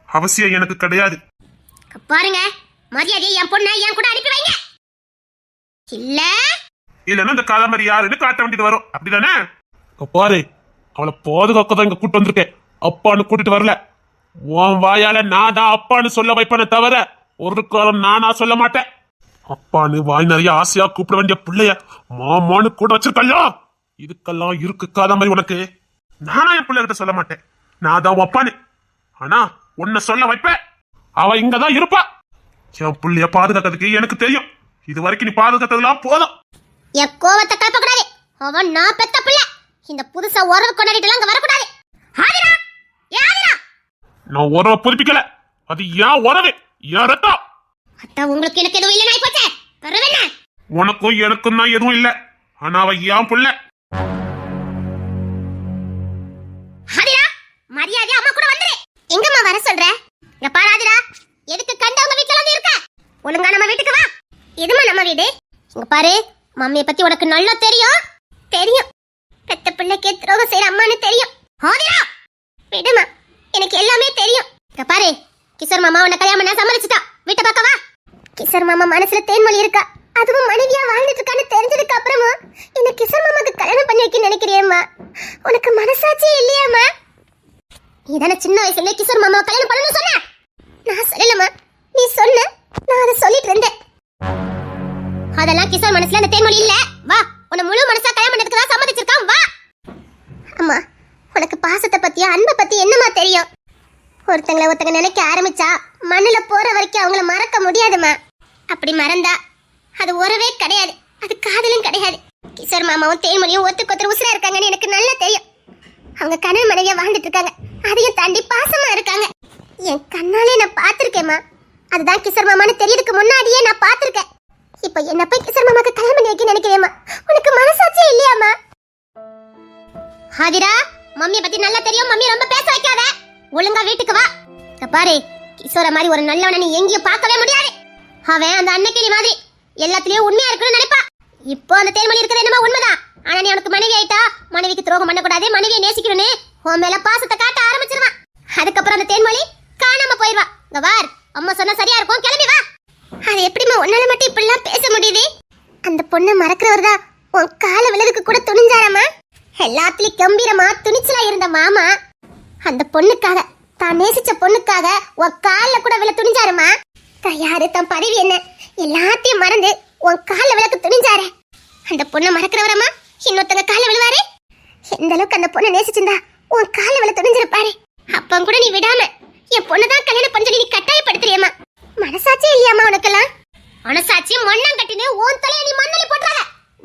அவசியம் எனக்கு கிடையாது. பாருங்க, மரியாதையை என் பொண்ணை என் கூட அனுப்பி வைங்க. இல்லன்னா இந்த காலமரி யாருன்னு காட்ட வேண்டியது வரும். அப்படிதானே? பாரு, அவளை பாதுகாக்கதான் இங்க கூட்டு வந்திருக்கேன். அப்பான்னு கூட்டிட்டு வரல. உன் வாயால நான் தான் அப்பான்னு சொல்ல வைப்பேனே தவிர ஒரு காலம் நானா சொல்ல மாட்டேன். அப்பான்னு வாய் நிறைய ஆசையா கூப்பிட வேண்டிய பிள்ளைய மாமான்னு கூட வச்சிருக்கல்ல. இதுக்கெல்லாம் இருக்கு காலமரி உனக்கு. நானா என் பிள்ளைகிட்ட சொல்ல மாட்டேன், நான் தான் அப்பான்னு. ஆனா உன்னை சொல்ல வைப்பேன். அவ இங்கதான் இருப்பா. என் பிள்ளைய பாதுகாக்கிறதுக்கு எனக்கு தெரியும். இது வரைக்கும் நீ பாதுகாத்ததுலாம் போதும். என் கோவத்தை கலப்ப கூடாது. அவன் நான் பெத்த பிள்ளை. இந்த புதுசா உறவு கொண்டாடிட்டு அங்க வரக்கூடாது. நான் உறவை புதுப்பிக்கல. அது ஏன் உறவு, ஏன் ரத்தம். அதான் உங்களுக்கு எனக்கு எதுவும் இல்லைன்னு ஆயிப்போச்சே. பரவாயில்ல, உனக்கும் எனக்கும் தான் எதுவும் இல்ல. ஆனா அவ ஏன் புள்ள. மரியாதை அம்மா கூட வந்துரு. எங்கம்மா வர சொல்ற? இங்க பாராதுடா, எதுக்கு கண்டவங்க வீட்டுல வந்து இருக்க? ஒழுங்கா நம்ம வீட்டுக்கு வா. எதுமா நம்ம வீடு? இங்க பாரு, மம்மியை பத்தி உனக்கு நல்லா தெரியும். தெரியும், பெத்த பிள்ளைக்கு துரோகம் செய்யற அம்மான்னு தெரியும். ஆதிரா விடுமா, எனக்கு எல்லாமே தெரியும். இங்க பாரு, கிஷோர் மாமா உன்னை கல்யாணம் பண்ண சம்மதிச்சுட்டா. வீட்டை பார்க்க வா. கிஷோர் மாமா மனசுல தேன்மொழி இருக்கா, அதுவும் மனைவியா வாழ்ந்துட்டு இருக்கான்னு தெரிஞ்சதுக்கு அப்புறமா என்ன கிஷோர் மாமாக்கு கல்யாணம் பண்ணி வைக்க நினைக்கிறியம்மா? உனக்கு மனசாட்சி இல்லையாம்மா? நீதானே சின்ன வயசுல கிஷோர் மாமாவை கல்யாணம் பண்ணணும்னு சொன்ன. நான் சொல்லலம்மா, நீ சொன்ன, நான் அதை சொல்லிட்டு இருந்தேன். அதெல்லாம் கிஷோர் மனசுல அந்த தேன்மொழி இல்ல. வா, உன்னை முழு மனசா கல்யாணம் பண்ணதுக்கு தான் சம்மதிச்சிருக்கான். வா. அம்மா, உனக்கு பாசத்தை பத்தியா அன்பை பத்தி என்னமா தெரியும்? ஒருத்தங்க நினைக்க ஆரம்பிச்சா மண்ணுல போற வரைக்கும் அவங்கள மறக்க முடியாதுமா. அப்படி மறந்தா அது உறவே கிடையாது, அது காதலும் கிடையாது. கிஷோர் மாமாவும் தேன்மொழியும் ஒத்துக்கொத்தர் உசுரா இருக்காங்கன்னு எனக்கு நல்லா தெரியும். அவங்க கணவன் மனைவியா வாழ்ந்துட்டு இருக்காங்க, அதையும் தாண்டி பாசமா இருக்காங்க. என் கண்ணாலே நான் பாத்திருக்கேம்மா. அதுதான் கிஷோர் மாமான்னு தெரியறதுக்கு முன்னாடியே நான் பாத்திருக்கேன். இப்ப என்ன போய் கிஷோர் மாமாக்கு கல்யாணம் பண்ணி வைக்க நினைக்கிறேம்மா. உனக்கு மனசாட்சியே இல்லையாம்மா? ஹாதிரா, மம்மியை பத்தி நல்லா தெரியும். மம்மி ரொம்ப பேச வைக்காத. ஒழுங்கா வீட்டுக்கு வா. பாரு, கிஷோர மாதிரி ஒரு நல்லவனை நீ எங்கேயும் பார்க்கவே முடியாது. அவன் அந்த அன்னைக்கிளி மாதிரி எல்லாத்துலயும் உண்மையா இருக்கணும்னு நினைப்பா. இப்போ அந்த தேன்மொழி இருக்கிறது என்னமோ உண்மைதான். ஆனா நீ அவனுக்கு மனைவி ஆயிட்டா, மனைவிக்கு துரோகம் பண்ணக்கூடாது, மனைவியை நேசிக்கணும்னு உன் மேல பாசத்தை காட்ட ஆரம்பிச்சிருவான். அதுக்கப்புறம் அந்த தேன்மொழி காணாம போயிடுவா. இங்க வார், அம்மா சொன்னா சரியா இருக்கும், கிளம்பி வா. அது எப்படிமா உன்னால மட்டும் இப்படிலாம் பேச முடியுது? அந்த பொண்ணை மறக்கிறவர் தான் உன் கால விலதுக்கு கூட துணிஞ்சாராமா. எல்லாத்துலயும் கம்பீரமா துணிச்சலா இருந்த மாமா அந்த பொண்ணுக்காக, தான் நேசிச்ச பொண்ணுக்காக உன் கால கூட விழ துணிஞ்சாருமா. தான் யாரு, தன் பதவி என்ன, எல்லாத்தையும் மறந்து உன் கால விளக்கு துணிஞ்சாரு. அந்த பொண்ணை மறக்கிறவரமா இன்னொருத்தங்க கால விழுவாரு. எந்த அளவுக்கு அந்த பொண்ணை நேசிச்சிருந்தா உன் கால விழ துணிஞ்சிருப்பாரு. அப்ப கூட நீ விடாம என் பொண்ணுதான் கல்யாணம் பண்ணி நீ கட்டாயப்படுத்துறியம்மா. மனசாட்சி இல்லையாமா உனக்கெல்லாம்? மனசாட்சி மண்ணம் கட்டினு உன் தலையை நீ மண்ணலி போட்டுறாத.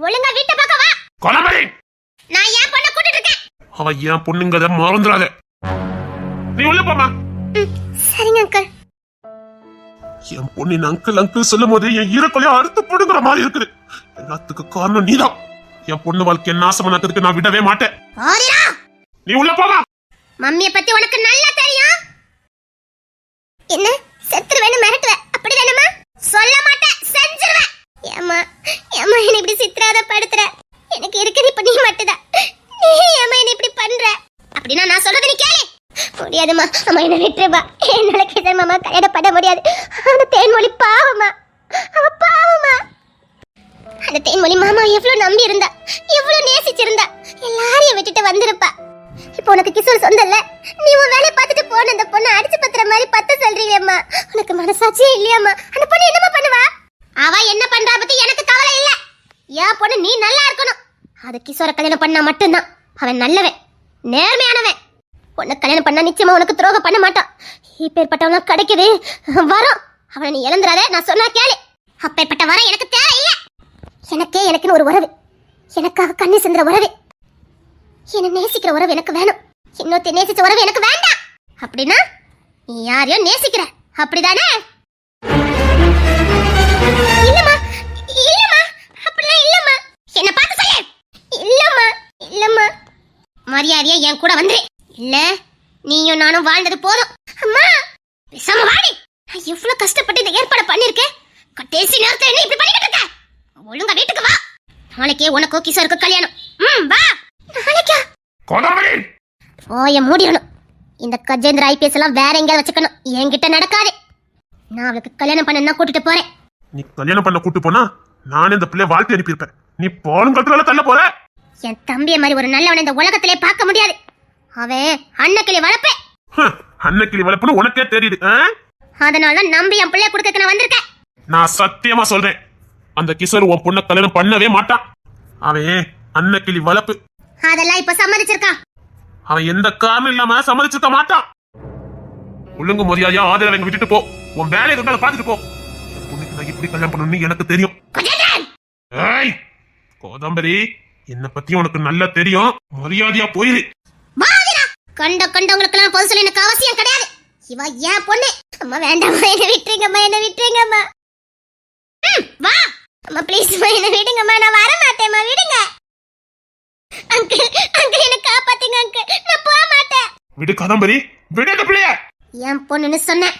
ஒழுங்கா வீட்டை பார்க்க வா. கொலமரி, நான் ஏன் பொண்ணை கூட்டிட்டு இருக்கேன்? அவ ஏன் பொண்ணுங்கத மறந்துடாத. நீ உள்ள போமா. சரிங்க அங்கிள். என் பொண்ணின் அங்கிள் அங்கிள் சொல்லும் போது என் ஈரக்கொலையா அறுத்து போடுங்கிற மாதிரி இருக்குது. எல்லாத்துக்கு காரணம் நீதான். என் பொண்ணு வாழ்க்கை நாசமாக்கிறதுக்கு நான் விடவே மாட்டேன். நீ உள்ள போமா. மம்மியை பத்தி உனக்கு நல்லா தெரியும். என்ன செத்துருவேன்னு மிரட்டுவ, அப்படி வேணுமா? சொல்ல மாட்டேன், செஞ்சிருவேன். ஏமா ஏமா என்ன இப்படி சித்திராத படுத்துற? எனக்கு இருக்குது இப்ப நீ மட்டும்தான். நீ ஏமா என்ன இப்படி பண்ற? அப்படின்னா நான் சொல்றது நீ கேளு. முடியாதுமா, அம்மா என்ன விட்டுருவா. என்னால கிஷோர் மாமா கல்யாணம் பண்ண முடியாது. அந்த தேன்மொழி பாவமா, அவ பாவமா. அந்த தேன்மொழி மாமா எவ்வளவு நம்பி இருந்தா, எவ்வளவு நேசிச்சிருந்தா, எல்லாரையும் விட்டுட்டு வந்திருப்பா. இப்போ உனக்கு கிஷோர் சொந்தல்ல, நீ உன் வேலையை பார்த்துட்டு போன அந்த பொண்ணை அடிச்சு பத்துற மாதிரி பத்த சொல்றீங்கம்மா. உனக்கு மனசாட்சியே இல்லையாம்மா? அந்த பொண்ணு என்னமா பண்ணுவா? அவ என்ன பண்றா பத்தி எனக்கு கவலை இல்ல. என் பொண்ணு நீ நல்லா இருக்கணும். அது கிஷோர கல்யாணம் பண்ணா மட்டும்தான். அவன் நல்லவன், நேர்மையானவன். உன்னை கல்யாணம் பண்ணா நிச்சயமா உனக்கு துரோகம் பண்ண மாட்டான். இப்பேற்பட்டவன் கிடைக்குது வரும். அவனை நீ இழந்துடாத, நான் சொன்னா கேளு. அப்பேற்பட்ட வரம் எனக்கு தேவை இல்ல. எனக்குன்னு ஒரு உறவு, எனக்காக கண்ணி சிந்துற உறவு, என்ன நேசிக்கிற உறவு எனக்கு வேணும். இன்னொருத்த நேசிச்ச உறவு எனக்கு வேண்டாம். அப்படின்னா நீ யாரையோ நேசிக்கிற, அப்படிதானே? இல்லம்மா, இல்லம்மா, அப்படிலாம் இல்லம்மா. என்ன பார்த்து சொல்லு. இல்லம்மா, இல்லம்மா. மரியாதையா என் கூட வந்துரு. இல்ல நீயும் நானும் வாழ்ந்தது போதும். அம்மா பேசாம வாடி. நான் எவ்வளவு கஷ்டப்பட்டு இந்த ஏற்பாடு பண்ணிருக்கேன். கடைசி நேரத்துல என்ன இப்படி பண்ணிக்கிட்டு இருக்க? ஒழுங்கா வீட்டுக்கு வா. நாளைக்கே உனக்கோ கிஷோருக்கு கல்யாணம். வா. நாளைக்கா? கொலமரி, ஓய மூடிடணும். இந்த கஜேந்திர ஐபிஎஸ் எல்லாம் வேற எங்கேயாவது வச்சுக்கணும், என்கிட்ட நடக்காது. நான் அவளுக்கு கல்யாணம் பண்ண கூட்டிட்டு போறேன். நீ கல்யாணம் பண்ண கூட்டு போனா நானே இந்த பிள்ளைய வாழ்த்து அனுப்பியிருப்பேன். நீ போனும் கழுத்துல தள்ள போற. என் தம்பிய மாதிரி ஒரு நல்லவனை இந்த உலகத்திலே பார்க்க முடியாது. அவன் அன்னக்கிளி வளர்ப்பேன். அன்னக்கிளி வளர்ப்புன்னு உனக்கே தெரியுது. அதனால நம்பி என் பிள்ளைய கொடுக்க நான் வந்திருக்கேன். நான் சத்தியமா சொல்றேன், அந்த கிஷோர் உன் பொண்ணை கல்யாணம் பண்ணவே மாட்டான். அவன் அன்னக்கிளி வளர்ப்பு. அதெல்லாம் இப்ப சம்மதிச்சிருக்கான். அவன் எந்த காரணம் இல்லாம சம்மதிச்சிருக்க மாட்டான். ஒழுங்கு மரியாதையா ஆதரவை எங்க விட்டுட்டு போ. உன் வேலையை இருந்தாலும் பாத்துட்டு போ. உனக்கு நான் இப்படி கல்யாணம் பண்ணணும்னு எனக்கு தெரியும். ஏய் கோதம்பரி, என்ன பத்தி உனக்கு நல்லா தெரியும். மரியாதையா போயிரு. கண்டவங்களுக்கு எல்லாம் பொது சொல்ல எனக்கு அவசியம் கிடையாது. இவ ஏன் பொண்ணு. அம்மா வேண்டாம்மா, என்ன விட்டுருங்கம்மா, என்ன விட்டுருங்கம்மா. வா அம்மா, ப்ளீஸ்மா என்ன விடுங்கம்மா, நான் வர மாட்டேம்மா, விடுங்க. அங்கிள் அங்கிள் என்ன காப்பாத்துங்க அங்கிள், நான் போக மாட்டேன். விடு காதம்பரி, விடு அந்த பிள்ளைய. என் பொண்ணுன்னு சொன்னேன்.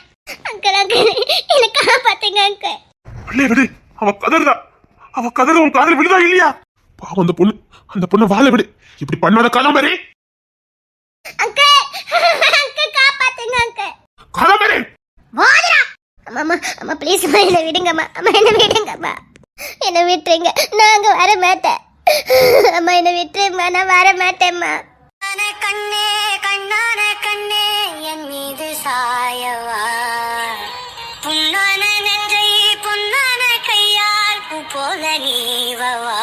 அங்கிள் அங்கிள் என்ன காப்பாத்துங்க அங்கிள். பிள்ளைய விடு, அவ கதறா. அவ கதற உன் காதல் விடுதா இல்லையா? பாவம் அந்த பொண்ணை வாழ விடு. இப்படி பண்ணாத காதம்பரி. அங்கிள் அங்கிள் காப்பாத்துங்க அங்கிள். காதம்பரி வாடா. அம்மா அம்மா ப்ளீஸ்மா என்ன விடுங்கம்மா, அம்மா என்ன விடுங்கம்மா, என்ன விட்டுருங்க, நாங்க வர மாட்டேன். அம்மா என்ன விட்டுருமா, நான் வர மாட்டேம்மா. கண்ணே கண்ணான கண்ணே என் மீது சாயவா, புண்ணான நெஞ்சை பொன்னான கையால் பூ போல நீவவா.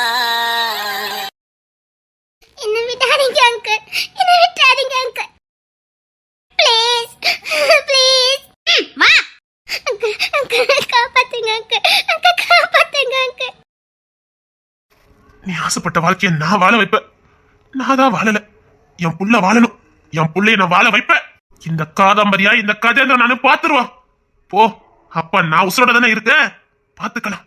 என்ன விடாதீங்க அங்கிள், என்ன விட்டாதீங்க அங்கிள், ப்ளீஸ் ப்ளீஸ். வா அங்கிள் அங்கிள் காப்பாத்துங்க அங்கிள், அங்கிள் காப்பாத்துங்க அங்கிள். நீ ஆசைப்பட்ட வாழ்க்கைய நான் வாழ வைப்பேன். நான் தான் வாழல, என் புள்ள வாழணும். என் புள்ளைய நான் வாழ வைப்பேன். இந்த காதம்பரியா இந்த கஜேந்திரன் நானும் பாத்துருவா. போ, அப்ப நான் உசுரோட தானே இருக்கேன், பாத்துக்கலாம்.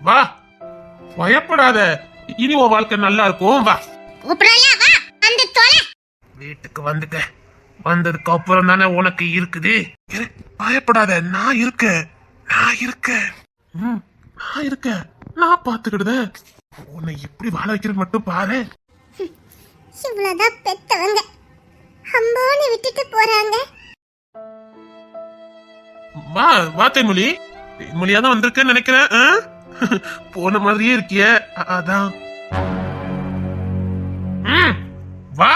வா, பயப்படாத, இனி உன் வாழ்க்கை நல்லா இருக்கும். வா கூப்பிடலையா, வா வந்து தொலை. வீட்டுக்கு வந்துட்ட, வந்ததுக்கு அப்புறம் தானே உனக்கு இருக்குது. பயப்படாத, நான் இருக்கேன், நான் இருக்கேன், நான் இருக்கேன், நான் பாத்துக்கிடுதேன். உன்னை எப்படி வாழ வைக்கிறது மட்டும் பாரு. இவ்வளவுதான் பெத்தவங்க அம்மானு விட்டுட்டு போறாங்க. வா வா தேன்மொழி, தேன்மொழியா தான் வந்திருக்கேன்னு நினைக்கிறேன். போன மாதிரியே இருக்கிய, அதான். வா,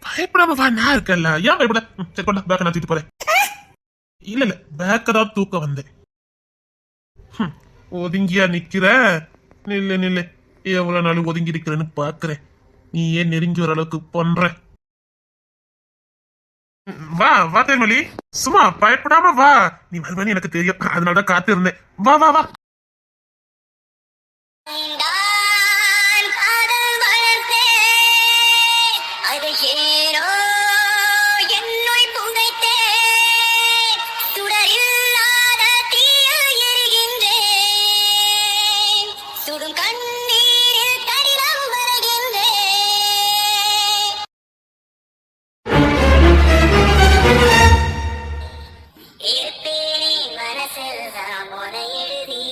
பயப்படாம வா, நான் இருக்கேன்ல, ஏன் பயப்பட? சரி கொண்டா, பேக்க நான் தூக்கிட்டு போறேன். இல்ல பேக்க தான் தூக்க வந்தேன். ஒதுங்கியா நிக்கிற? நில்லு நில்லு, எவ்வளவு நாள் ஒதுங்கி இருக்கிறேன்னு பாக்குறேன். நீ ஏன் நெருங்கி வர அளவுக்கு பண்ற? வா வா தேன்மொழி, சும்மா பயப்படாம வா. நீ வருவேன்னு எனக்கு தெரியும், அதனாலதான் காத்து இருந்தேன். வா வா வா. நான் காதல் வளர்த்தேன், அது ஏனோ என்னை புதைத்தேன், சுடரில்லாத தீயில் எரிகின்றேன், சுடும் கண்ணீரில் கடிதம் வருகின்றேன். இருப்பேனே மனசில் தான் உனை எழுதி,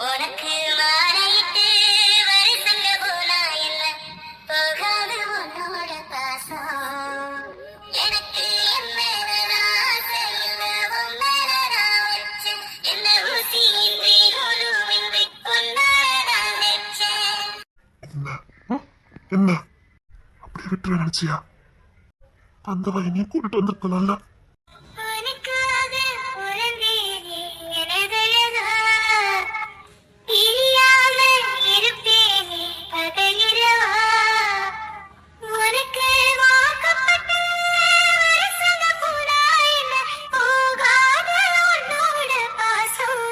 உனக்கு மாலையிட்டு வருஷங்க போனா என்ன போகாது உன்னோட பாசம். எனக்கு என் மேல ஆசை இல்ல, உன் மேல நான் வச்ச என்ன ஊசியின்றி நூலுமின்றி உன்னால நான் வச்சேன். என்ன அப்படி விட்டுற நினைச்சியா? அந்த வயனையே கூட்டிட்டு வந்திருக்கலாம்ல. உனக்காக உறந்தேனே எனதழகா, இனியாமல் இருப்பேனே பகலிரவா, உனக்கு வாக்கப்பட்ட வருஷங்க பூரா என்ன போகாத உன்னோட பாசம்.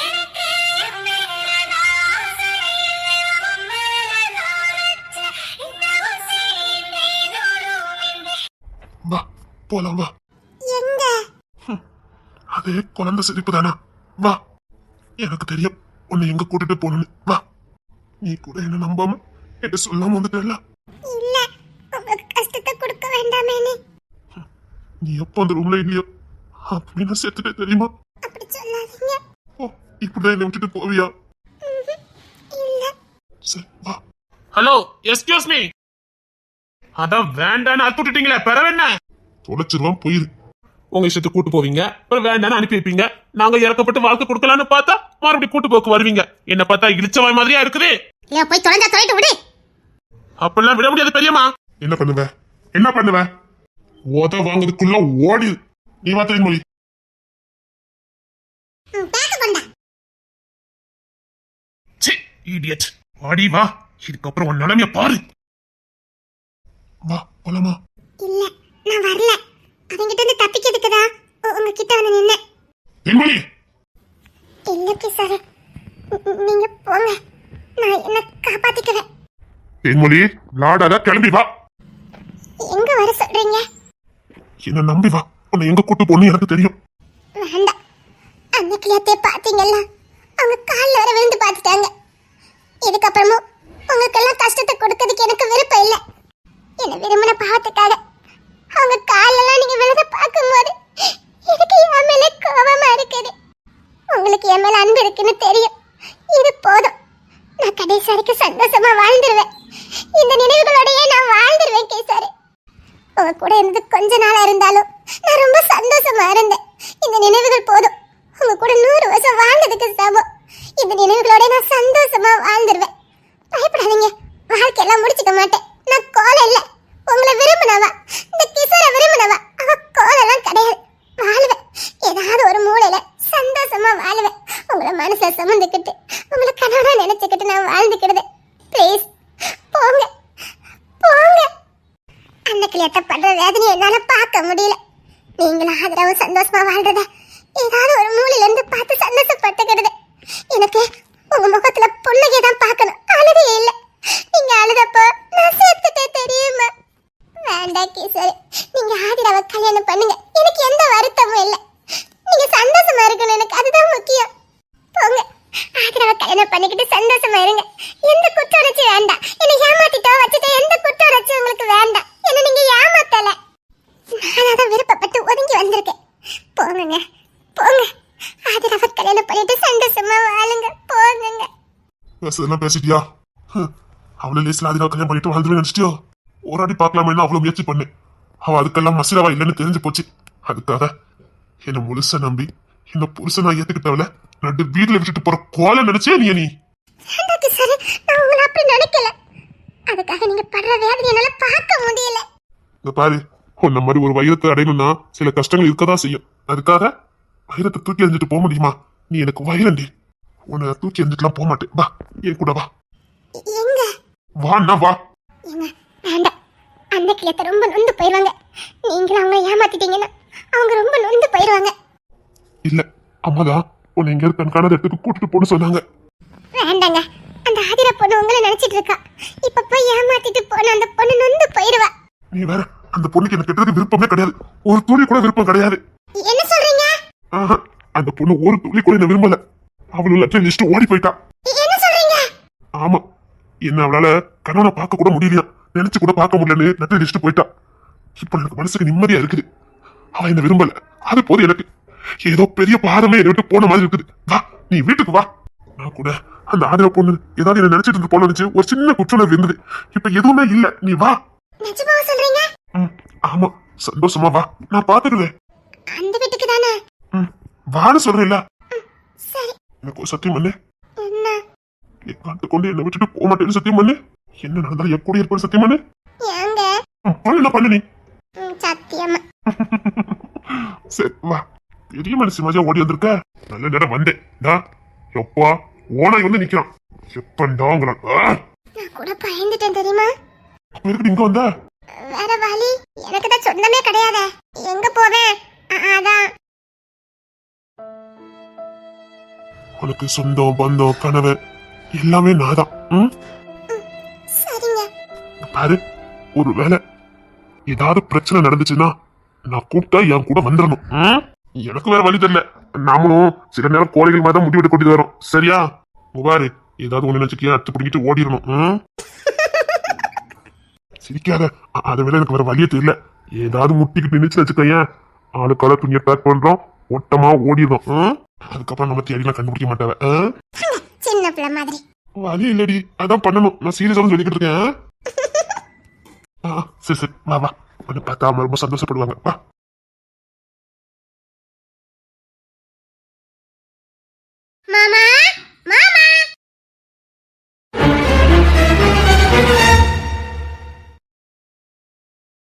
எனக்கு என் மேல ஆசை இல்ல, உன் மேல நான் வச்ச இந்த ஊசியின்றி நூலுமின்றி. வா போலாம், வா. எங்க? அதே குழந்தை சிரிப்பு தானா? வா, எனக்கு தெரியும் உன்னை எங்க கூட்டிட்டு போகணும்னு. வா, நீ கூட என்ன நம்பாம என்ன சொல்லாம வந்துட்டல. இல்ல, உங்களுக்கு கஷ்டத்தை கொடுக்க வேண்டாமே. நீ எப்போ அந்த ரூம்ல இல்லையோ அப்படின்னு செத்துட்டே தெரியுமா? அப்படி சொல்லாதீங்க. இப்படிதான் என்னை விட்டுட்டு போவியா? இல்ல. சரி வா. Hello, excuse me. அதான் வேண்டான்னு அத்துட்டீங்களே, பெறவென்ன தொலைச்சிருவான் போயிரு. உங்க இஷ்டத்தை கூட்டு போவீங்க, அப்புறம் வேண்டான்னு அனுப்பி வைப்பீங்க. நாங்க இறக்கப்பட்டு வாழ்க்கை கொடுக்கலான்னு பார்த்தா மறுபடியும் கூட்டு போக்கு வருவீங்க. என்ன பார்த்தா இழிச்சவாய் மாதிரியா இருக்குது. ஏன் போய் தொலைஞ்சா தொலைட்டு விடு. அப்படிலாம் விட முடியாது பெரியம்மா. என்ன பண்ணுவ? என்ன பண்ணுவ? ஓத வாங்குறதுக்குள்ள ஓடி. நீ வா தேன்மொழி. பேக்க கொண்டா. ச்சே, இடியட். வாடி வா. இதுக்கப்புறம் உன் நிலைமைய பாரு. வா போலாமா? இல்ல, நான் வரல. அவங்கிட்ட இருந்து தப்பிக்கிறதுக்கு தான் உங்ககிட்ட வந்து நின்னேன். தேன்மொழி. இல்ல கிசாரு, நீங்க போங்க, நான் என்ன காப்பாத்திக்கிறேன். தேன்மொழி, லாடாத, கிளம்பி வா. எங்க வர சொல்றீங்க? என்ன நம்பி வா. உன்னை எங்க கூட்டு போன்னு எனக்கு தெரியும். வேண்டாம். அந்த கிளியத்தை பாத்தீங்கல்ல, அவங்க கால்ல வர விழுந்து பாத்துட்டாங்க. இதுக்கப்புறமும் உங்களுக்கெல்லாம் கஷ்டத்தை கொடுக்கறதுக்கு எனக்கு விருப்பம் இல்லை. என்ன விரும்பின பாவத்துக்காக அவங்க காலெல்லாம் நீங்க விழுத பார்க்கும்போது எனக்கு என் மேல கோபமா இருக்குது. உங்களுக்கு என் மேல அன்பு இருக்குன்னு தெரியும். இது போதும். நான் கடைசி வரைக்கும் சந்தோஷமா வாழ்ந்துருவேன். இந்த நினைவுகளோடயே நான் வாழ்ந்துருவேன் கேசாரு. உங்க கூட இருந்து கொஞ்ச நாளா இருந்தாலும் நான் ரொம்ப சந்தோஷமா இருந்தேன். இந்த நினைவுகள் போதும். உங்க கூட 100 வருஷம் வாழ்ந்ததுக்கு சமம். இந்த நினைவுகளோட நான் சந்தோஷமா வாழ்ந்துருவேன். பயப்படாதீங்க, வாழ்க்கையெல்லாம் முடிச்சுக்க மாட்டேன். நான் கோலை இல்ல, உங்களை விரும்பினவா. இந்த கிசார விரும்பினவா. அவ கோலெல்லாம் கிடையாது. வாழ்வேன், ஏதாவது ஒரு மூலையில சந்தோஷமா வாழ்வேன். உங்களை மனசுல சுமந்துக்கிட்டு உங்களை கனவா நினைச்சுக்கிட்டு நான் வாழ்ந்துக்கிடுது. ப்ளீஸ் போங்க போங்க. அந்த கிளியத்தை படுற வேதனை என்னால பார்க்க முடியல. நீங்களும் ஆதரவு சந்தோஷமா வாழ்றத ஏதாவது ஒரு மூலையில இருந்து பார்த்து சந்தோஷப்பட்டுக்கிடுது. எனக்கு உங்க முகத்துல புன்னகை தான் பார்க்கணும், அழுகையே இல்ல. நீங்க அழுதப்போ நான் சேர்த்துட்டே தெரியுமா? வேண்டாம் கிசாரு, நீங்க ஆதிராவை கல்யாணம் பண்ணுங்க. எனக்கு எந்த வருத்தமும் இல்லை. நீங்க சந்தோஷமா இருக்கணும், எனக்கு அதுதான் முக்கியம். போங்க, ஆதிராவை கல்யாணம் பண்ணிக்கிட்டு சந்தோஷமா இருங்க. எந்த குற்ற உணர்ச்சி வேண்டாம். என்னை ஏமாத்திட்டோ வச்சுட்டோ எந்த குற்ற உணர்ச்சி உங்களுக்கு வேண்டாம். என்ன நீங்க ஏமாத்தல. நான் தான் விருப்பப்பட்டு ஒதுங்கி வந்திருக்கேன். போங்க போங்க, ஆதிராவை கல்யாணம் பண்ணிட்டு சந்தோஷமா வாழுங்க. போங்க. பேசுறதெல்லாம் பேசிட்டியா? அவளை லேசில் ஆதிரா கல்யாணம் பண்ணிட்டு வாழ்ந்துருவேன் நினைச்சிட்டியோ? ஒரு அடி பார்க்கலாமே அவ்வளவு முயற்சி பண்ணு. அவ அதுக்கெல்லாம் மசிலாவா இல்லைன்னு தெரிஞ்சு போச்சு. அதுக்காக என்ன முழுச நம்பி இந்த புருஷன் நான் ஏத்துக்கிட்டவள நடு வீட்டுல விட்டுட்டு போற கோலை நினைச்சே நீ வேண்டாம் சார், நான் உங்களை அப்படி நினைக்கல. அதுக்காக நீங்க படுற வேதனை என்னால பார்க்க முடியல. இந்த பாரு, உன்ன மாதிரி ஒரு வைரத்தை அடையணும்னா சில கஷ்டங்கள் இருக்கதான் செய்யும். அதுக்காக வைரத்தை தூக்கி எறிஞ்சிட்டு போக முடியுமா? நீ எனக்கு வைரண்டி. உன்னை தூக்கி எறிஞ்சிட்டுலாம் போக மாட்டேன். வா, என் கூட வா. எங்க? வாண்ணா வா. ஏங்க, வேண்டாம். அந்த கிளியத்தை ரொம்ப நொந்து போயிடுவாங்க. நீங்களும் அவங்கள ஏமாத்திட்டீங்கன்னா அவங்க ரொம்ப நொந்து போயிடுவாங்க. இல்ல, அம்மாதான் உன்னை எங்கேயாவது கண்காணாத இடத்துக்கு கூட்டிட்டு போன்னு சொன்னாங்க. வேண்டாங்க, அந்த ஆதிரா பொண்ணு உங்களை நினைச்சிட்டு இருக்கா. இப்ப போய் ஏமாத்திட்டு போன அந்த பொண்ணு நொந்து போயிடுவா. நீ வேற, அந்த பொண்ணுக்கு எனக்கு கெட்டதுக்கு விருப்பமே கிடையாது. ஒரு துளி கூட விருப்பம் கிடையாது. என்ன சொல்றீங்க? ஆஹா, அந்த பொண்ணு ஒரு துளி கூட என்ன விரும்பல. அவளும் லட்சம் லிஸ்ட் ஓடி போயிட்டா. என்ன சொல்றீங்க? ஆமா, என்ன அவளால கணவனை பார்க்க கூட முடியலையா, நினைச்சு கூட பார்க்க முடியலன்னு லட்சம் லிஸ்ட் போயிட்டா. இப்ப எனக்கு மனசுக்கு நிம்மதியா இருக்குது. அவ என்ன விரும்பல, அது போதும் எனக்கு. ஏதோ பெரிய பாரமே என்னை விட்டு போன மாதிரி இருக்குது. வா, நீ வீட்டுக்கு வா. நான் கூட அந்த ஆதிரா பொண்ணு ஏதாவது என்ன நினைச்சிட்டு இருந்து போல நினைச்சு ஒரு சின்ன குற்றுணர்வு இருந்தது. இப்ப எதுவுமே இல்ல. நீ வா. நிஜமா சொல்றீங்க? ஆமா, சந்தோஷமா வா, நான் பாத்துக்குவேன். அந்த வீட்டுக்கு தானே? வான்னு சொல்றேன்ல. சரி. எனக்கு ஒரு சத்தியம் பண்ணு. என்ன? என் காத்து கொண்டு என்னை விட்டுட்டு போக மாட்டேன்னு சத்தியம் பண்ணு. என்ன நடந்தாலும் என் கூட இருப்பேன்னு சத்தியம் பண்ணு. ஏங்க? என்ன பண்ணு நீ? சத்தியமா. சரி வா. பெரிய மனசு மஜா ஓடி வந்திருக்க. நல்ல நேரம் வந்தேன். எப்பா ஓனாய் வந்து நிக்கிறான். எப்பண்டாங்கிறான். நான் கூட பயந்துட்டேன் தெரியுமா? எதுக்கு இங்க வந்த? வேற வழி, எனக்கு தான் சொந்தமே கிடையாது. எங்க போவேன்? அதான். உனக்கு சொந்தம் பந்தம் கணவன் எல்லாமே நாதான். சரிங்க. பாரு, ஒரு வேலை ஏதாவது பிரச்சனை நடந்துச்சுன்னா நான் கூப்பிட்டா என் கூட வந்துடணும். எனக்கு வேற வழி தெரியல. நாமளும் சில நேரம் கோழைகள் மாதிரி தான் முடிவெடுக்க கொண்டு வரோம். சரியா? பாரு, ஏதாவது ஒண்ணு நினைச்சுக்கிய அத்து பிடிக்கிட்டு ஓடிடணும். சிரிக்காத. அதை விட எனக்கு வேற வழியே தெரியல. ஏதாவது முட்டிக்கிட்டு நினைச்சு வச்சுக்கேன். ஆளுக்கால துணியை பேக் பண்றோம், ஒட்டமா ஓடிடும். அதுக்கப்புறம் நம்ம தேடிலாம் கண்டுபிடிக்க மாட்டாவ. சின்ன பிள்ளை மாதிரி. வழி இல்லடி, அதான் பண்ணணும். நான் சீரியஸாவும் சொல்லிக்கிட்டு இருக்கேன். சரி சரி, வா வா. உன்னை பார்த்தா அவங்க ரொம்ப சந்தோஷப்படுவாங்க. வா. மாமா